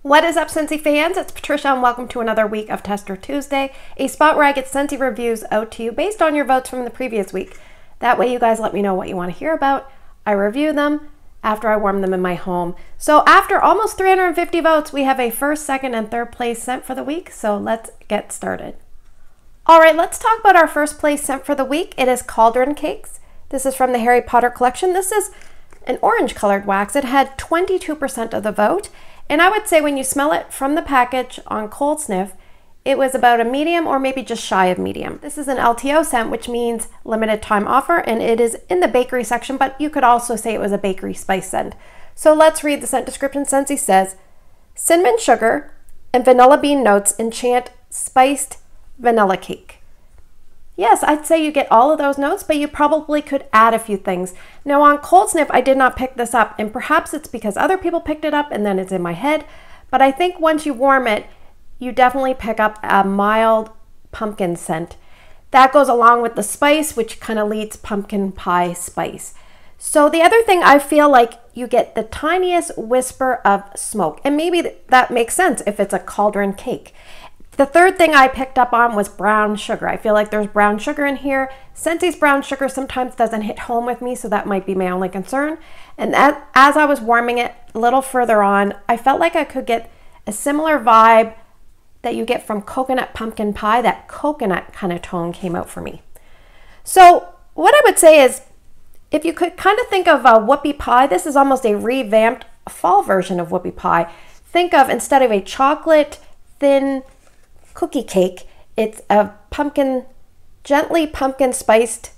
What is up, Scentsy fans? It's Patricia and welcome to another week of Tester Tuesday, a spot where I get Scentsy reviews out to you based on your votes from the previous week. That way you guys let me know what you want to hear about. I review them after I warm them in my home. So after almost 350 votes, we have a first, second, and third place scent for the week. So let's get started. All right, let's talk about our first place scent for the week. It is Cauldron Cakes. This is from the Harry Potter collection. This is an orange colored wax. It had 22% of the vote. And I would say when you smell it from the package on cold sniff, it was about a medium or maybe just shy of medium. This is an LTO scent, which means limited time offer, and it is in the bakery section, but you could also say it was a bakery spice scent. So let's read the scent description. Scentsy says, cinnamon sugar and vanilla bean notes enchant spiced vanilla cake. Yes, I'd say you get all of those notes, but you probably could add a few things. Now on cold sniff, I did not pick this up, and perhaps it's because other people picked it up and then it's in my head, but I think once you warm it, you definitely pick up a mild pumpkin scent. That goes along with the spice, which kind of leads pumpkin pie spice. So the other thing, I feel like you get the tiniest whisper of smoke, and maybe that makes sense if it's a cauldron cake. The third thing I picked up on was brown sugar. I feel like there's brown sugar in here. Scentsy's brown sugar sometimes doesn't hit home with me, so that might be my only concern. And that, as I was warming it a little further on, I felt like I could get a similar vibe that you get from coconut pumpkin pie. That coconut kind of tone came out for me. So what I would say is, if you could kind of think of a whoopie pie, this is almost a revamped fall version of whoopie pie. Think of, instead of a chocolate thin cookie cake, it's a gently pumpkin spiced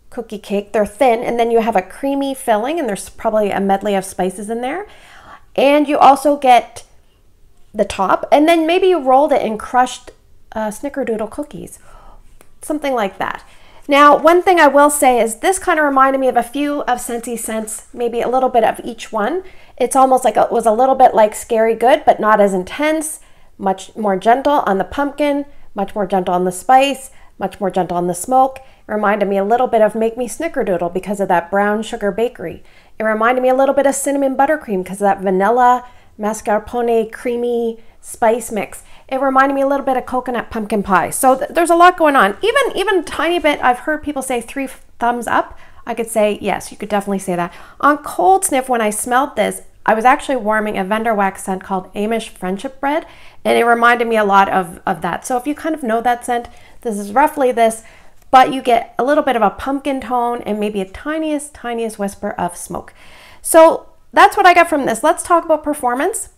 cookie cake. They're thin, and then you have a creamy filling, and there's probably a medley of spices in there. And you also get the top, and then maybe you rolled it in crushed snickerdoodle cookies, something like that. Now, one thing I will say is this kind of reminded me of a few of Scentsy's scents, maybe a little bit of each one. It's almost like it was a little bit like Scary Good, but not as intense. Much more gentle on the pumpkin, much more gentle on the spice, much more gentle on the smoke. It reminded me a little bit of Make Me Snickerdoodle because of that brown sugar bakery. It reminded me a little bit of Cinnamon Buttercream because of that vanilla mascarpone creamy spice mix. It reminded me a little bit of coconut pumpkin pie. So there's a lot going on. Even a tiny bit, I've heard people say 3 thumbs up. I could say, yes, you could definitely say that. On cold sniff, when I smelled this, I was actually warming a vendor wax scent called Amish Friendship Bread, and it reminded me a lot of that. So if you kind of know that scent, this is roughly this, but you get a little bit of a pumpkin tone and maybe a tiniest whisper of smoke. So that's what I got from this. Let's talk about performance.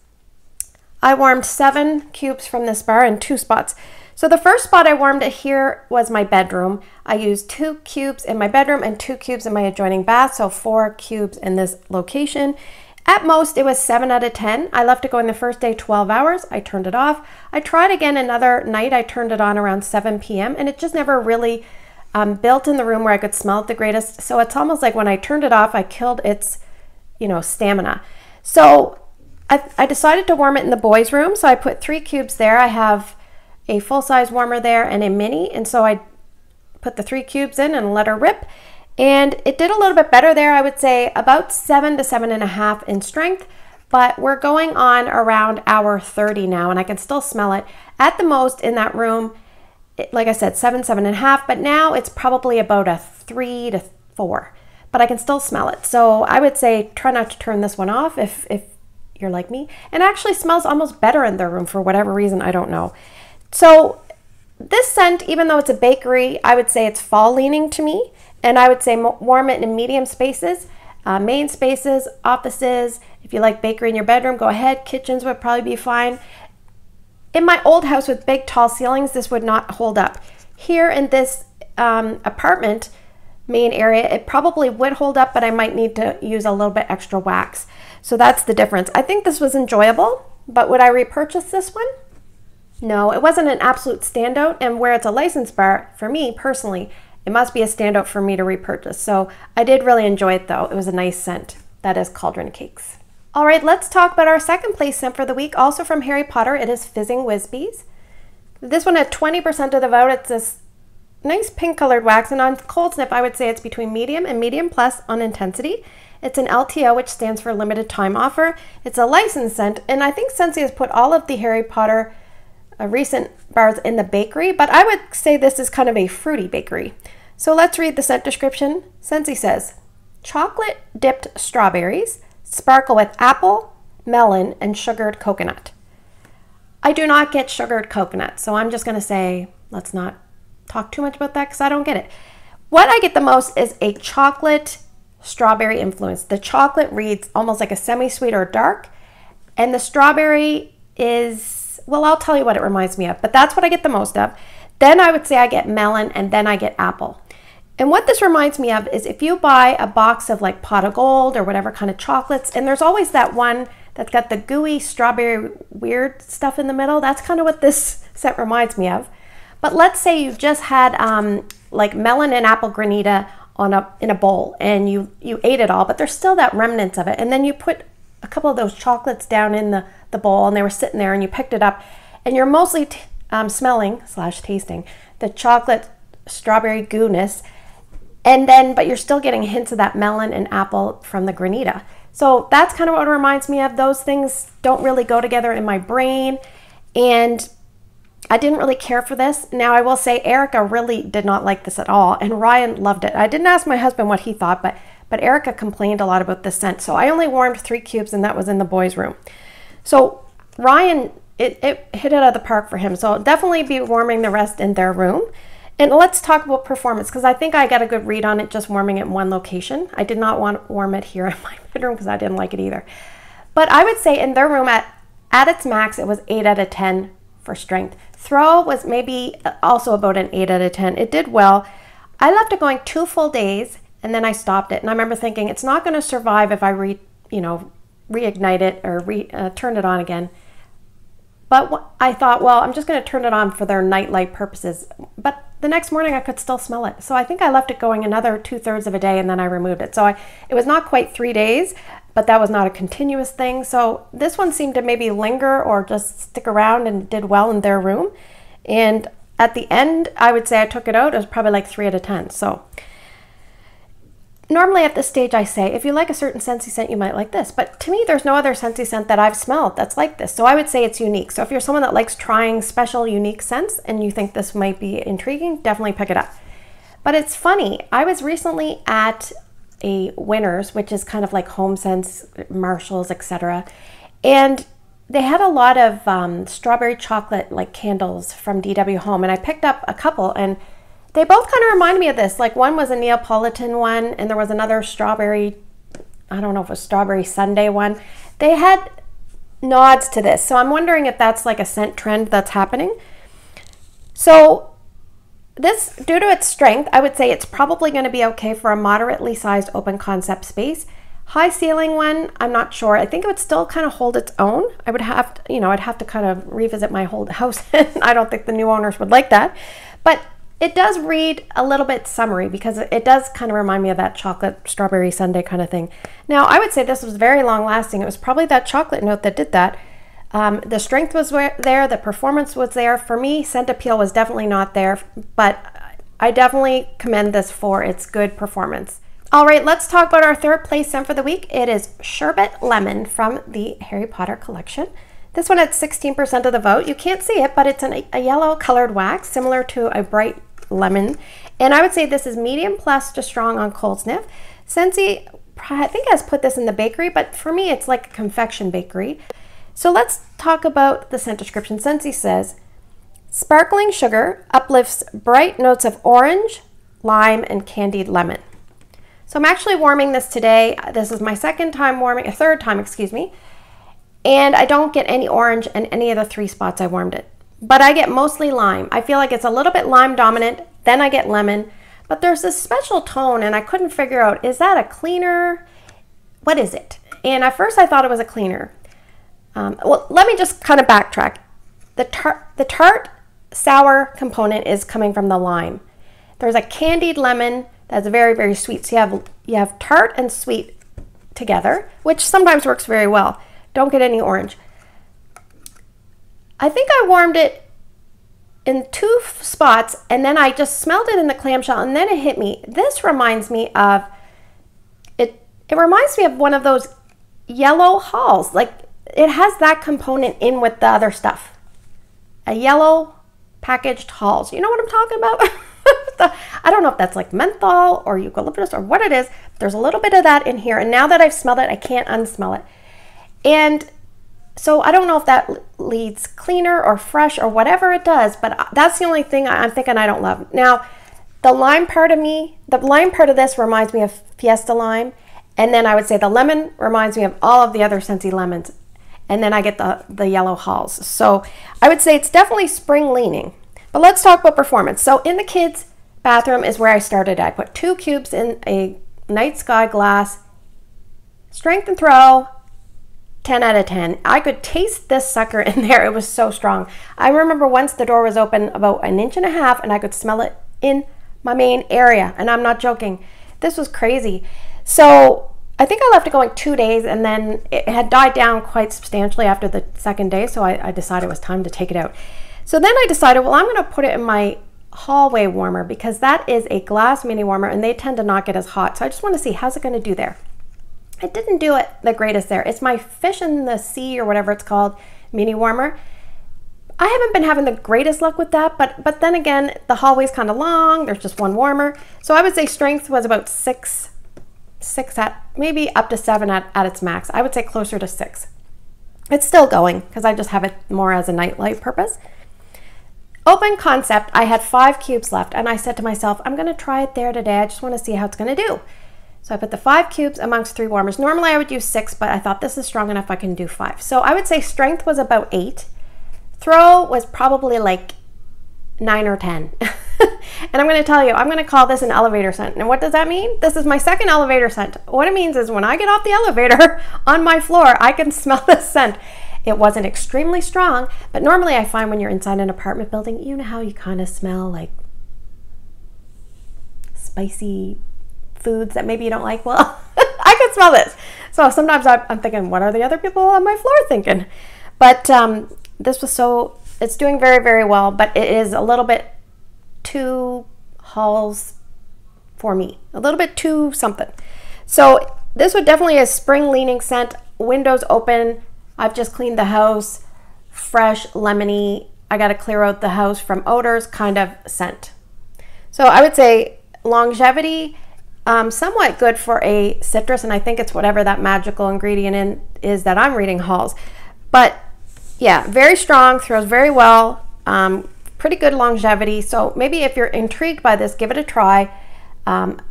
I warmed 7 cubes from this bar in 2 spots. So the first spot I warmed it here was my bedroom. I used 2 cubes in my bedroom and 2 cubes in my adjoining bath, so 4 cubes in this location. At most, it was 7 out of 10. I left it going the first day 12 hours. I turned it off. I tried again another night. I turned it on around 7 p.m. and it just never really built in the room where I could smell it the greatest. So it's almost like when I turned it off, I killed its, stamina. So I decided to warm it in the boys' room. So I put 3 cubes there. I have a full-size warmer there and a mini. And so I put the 3 cubes in and let her rip. And it did a little bit better there. I would say about 7 to 7.5 in strength, but we're going on around hour 30 now, and I can still smell it. At the most in that room, like I said, 7.5, but now it's probably about a 3 to 4, but I can still smell it. So I would say try not to turn this one off if you're like me. And actually smells almost better in their room for whatever reason, I don't know. So this scent, even though it's a bakery, I would say it's fall leaning to me. And I would say warm it in medium spaces, main spaces, offices. If you like bakery in your bedroom, go ahead. Kitchens would probably be fine. In my old house with big tall ceilings, this would not hold up. Here in this apartment main area, it probably would hold up, but I might need to use a little bit extra wax. So that's the difference. I think this was enjoyable, but would I repurchase this one? No, it wasn't an absolute standout. And where it's a licensed bar, for me personally, it must be a standout for me to repurchase. So I did really enjoy it though. It was a nice scent. That is Cauldron Cakes. All right, let's talk about our second place scent for the week. Also from Harry Potter, it is Fizzing Whizzbees. This one had 20% of the vote. It's this nice pink colored wax, and on cold sniff, I would say it's between medium and medium plus on intensity. It's an LTO, which stands for limited time offer. It's a licensed scent, and I think Scentsy has put all of the Harry Potter recent bars in the bakery, but I would say this is kind of a fruity bakery. So let's read the scent description. Scentsy says, chocolate dipped strawberries, sparkle with apple, melon, and sugared coconut. I do not get sugared coconut, so I'm just going to say let's not talk too much about that because I don't get it. What I get the most is a chocolate strawberry influence. The chocolate reads almost like a semi-sweet or dark, and the strawberry is, well, I'll tell you what it reminds me of, but that's what I get the most of. Then I would say I get melon, and then I get apple. And what this reminds me of is if you buy a box of like pot of gold or whatever kind of chocolates, and there's always that one that's got the gooey strawberry weird stuff in the middle. That's kind of what this scent reminds me of. But let's say you've just had like melon and apple granita in a bowl, and you ate it all, but there's still that remnants of it. And then you put a couple of those chocolates down in the bowl, and they were sitting there, and you picked it up, and you're mostly smelling / tasting the chocolate strawberry gooness. And then, but you're still getting hints of that melon and apple from the granita. So that's kind of what it reminds me of. Those things don't really go together in my brain, and I didn't really care for this. Now I will say Erica really did not like this at all, and Ryan loved it. I didn't ask my husband what he thought, but Erica complained a lot about the scent. So I only warmed 3 cubes, and that was in the boys' room. So Ryan, it hit it out of the park for him. So I'll definitely be warming the rest in their room. And let's talk about performance, because I think I got a good read on it just warming it in one location. I did not want to warm it here in my bedroom because I didn't like it either. But I would say in their room at its max, it was 8 out of 10 for strength. Throw was maybe also about an 8 out of 10. It did well. I left it going 2 full days, and then I stopped it. And I remember thinking it's not going to survive if I reignite it or turn it on again. But I thought, well, I'm just going to turn it on for their nightlight purposes. But the next morning I could still smell it. So I think I left it going another 2/3 of a day, and then I removed it. So it was not quite 3 days, but that was not a continuous thing. So this one seemed to maybe linger or just stick around and did well in their room. And at the end, I would say I took it out. It was probably like 3 out of 10. So normally at this stage I say, if you like a certain Scentsy scent, you might like this. But to me, there's no other Scentsy scent that I've smelled that's like this. So I would say it's unique. So if you're someone that likes trying special, unique scents and you think this might be intriguing, definitely pick it up. But it's funny. I was recently at a Winners, which is kind of like Home Sense, Marshalls, etc. And they had a lot of strawberry chocolate like candles from DW Home. And I picked up a couple, and they both kind of remind me of this. Like one was a Neapolitan one, and there was another strawberry, I don't know if it was strawberry sundae one. They had nods to this. So I'm wondering if that's like a scent trend that's happening. So this, due to its strength, I would say it's probably going to be okay for a moderately sized open concept space. High ceiling one, I'm not sure. I think it would still kind of hold its own. I would have to, I'd have to kind of revisit my whole house. I don't think the new owners would like that. But it does read a little bit summery because it does kind of remind me of that chocolate strawberry sundae kind of thing. Now, I would say this was very long lasting. It was probably that chocolate note that did that. The strength was there, the performance was there. For me, scent appeal was definitely not there, but I definitely commend this for its good performance. All right, let's talk about our 3rd place scent for the week. It is Sherbet Lemon from the Harry Potter collection. This one had 16% of the vote. You can't see it, but it's a yellow colored wax, similar to a bright lemon. And I would say this is medium plus to strong on cold sniff. Scentsy, I think, has put this in the bakery, but for me, it's like a confection bakery. So let's talk about the scent description. Scentsy says, sparkling sugar uplifts bright notes of orange, lime, and candied lemon. So I'm actually warming this today. This is my 3rd time, excuse me. And I don't get any orange in any of the 3 spots I warmed it. But I get mostly lime. I feel like it's a little bit lime dominant, then I get lemon. But there's this special tone, and I couldn't figure out, is that a cleaner? What is it? And at first I thought it was a cleaner. Well, let me just kind of backtrack. The tart sour component is coming from the lime. There's a candied lemon that's very, very sweet. So you have tart and sweet together, which sometimes works very well. Don't get any orange. I think I warmed it in 2 spots, and then I just smelled it in the clamshell, and then it hit me. This reminds me of, it it reminds me of one of those yellow halls. Like it has that component in with the other stuff. A yellow packaged halls. You know what I'm talking about? I don't know if that's like menthol or eucalyptus or what it is. There's a little bit of that in here. And now that I've smelled it, I can't unsmell it. And so I don't know if that leads cleaner or fresh or whatever it does, but that's the only thing I'm thinking I don't love. Now, the lime part of this reminds me of Fiesta Lime. And then I would say the lemon reminds me of all of the other Scentsy lemons. And then I get the yellow halls. So I would say it's definitely spring leaning. But let's talk about performance. So in the kids' bathroom is where I started. I put 2 cubes in a night sky glass. Strength and throw, 10 out of 10. I could taste this sucker in there. It was so strong. I remember once the door was open about 1.5 inches and I could smell it in my main area. And I'm not joking. This was crazy. So I think I left it going 2 days and then it had died down quite substantially after the second day. So I decided it was time to take it out. So then I decided, well, I'm going to put it in my hallway warmer because that is a glass mini warmer and they tend to not get as hot. So I just want to see how's it going to do there. It didn't do it the greatest there. It's my fish in the sea or whatever it's called mini warmer. I haven't been having the greatest luck with that, but then again, the hallway's kind of long. There's just one warmer. So I would say strength was about 6 at maybe up to 7 at its max. I would say closer to 6. It's still going because I just have it more as a nightlight purpose. Open concept, I had 5 cubes left and I said to myself, I'm going to try it there today. I just want to see how it's going to do. So I put the 5 cubes amongst 3 warmers. Normally I would use 6, but I thought this is strong enough I can do 5. So I would say strength was about 8. Throw was probably like 9 or 10. And I'm going to tell you, I'm going to call this an elevator scent. And what does that mean? This is my second elevator scent. What it means is when I get off the elevator on my floor, I can smell this scent. It wasn't extremely strong, but normally I find when you're inside an apartment building, you know how you kind of smell like spicy foods that maybe you don't like? Well, I can smell this. So sometimes I'm thinking, what are the other people on my floor thinking? But this was it's doing very, very well, but it is a little bit too halls for me. A little bit too something. So this would definitely a spring leaning scent, windows open. I've just cleaned the house, fresh, lemony. I got to clear out the house from odors kind of scent. So I would say longevity, somewhat good for a citrus, and I think it's whatever that magical ingredient in is that I'm reading halls. But yeah, very strong, throws very well, pretty good longevity. So maybe if you're intrigued by this, give it a try.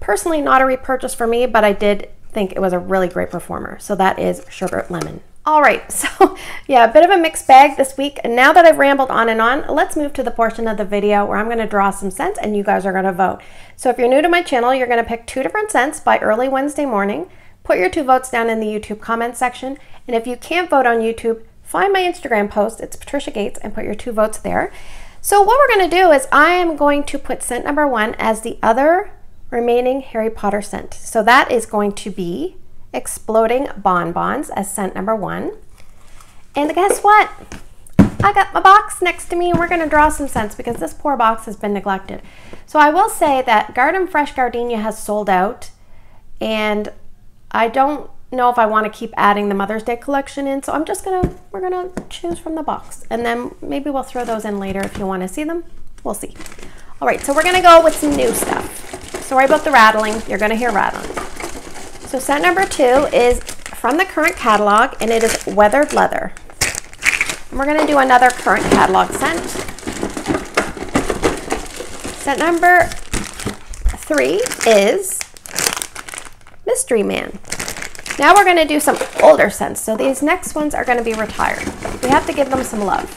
Personally, not a repurchase for me, but I did think it was a really great performer. So that is Sherbet Lemon. All right, so yeah, a bit of a mixed bag this week. And now that I've rambled on and on, let's move to the portion of the video where I'm going to draw some scents and you guys are going to vote. So if you're new to my channel, you're going to pick 2 different scents by early Wednesday morning. Put your 2 votes down in the YouTube comment section. And if you can't vote on YouTube, find my Instagram post, it's Patricia Gates, and put your 2 votes there. So what we're going to do is I am going to put scent number 1 as the other remaining Harry Potter scent. So that is going to be Exploding Bonbons as scent number 1. And guess what? I got my box next to me and we're going to draw some scents because this poor box has been neglected. So I will say that Garden Fresh Gardenia has sold out and I don't know if I want to keep adding the Mother's Day collection in, so we're gonna choose from the box and then maybe we'll throw those in later if you want to see them. We'll see. All right, so we're gonna go with some new stuff. Sorry about the rattling, you're gonna hear rattling. So scent number 2 is from the current catalog and it is Weathered Leather. And we're gonna do another current catalog scent. Scent number 3 is Mystery Man. Now we're going to do some older scents. So these next ones are going to be retired. We have to give them some love.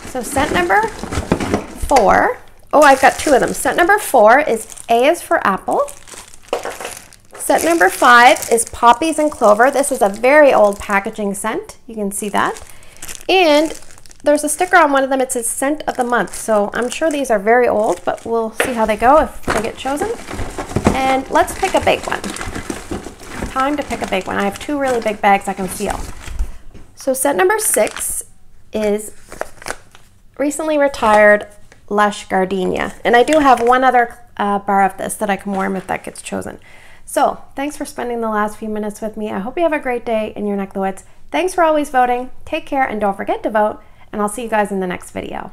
So scent number 4. Oh, I've got 2 of them. Scent number 4 is A is for Apple. Scent number 5 is Poppies and Clover. This is a very old packaging scent. You can see that. And there's a sticker on one of them. It says Scent of the Month. So I'm sure these are very old, but we'll see how they go if they get chosen. And let's pick a big one. Time to pick a big one. I have 2 really big bags I can feel. So scent number 6 is recently retired Lush Gardenia. And I do have one other bar of this that I can warm if that gets chosen. So thanks for spending the last few minutes with me. I hope you have a great day in your neck of the woods. Thanks for always voting. Take care and don't forget to vote, and I'll see you guys in the next video.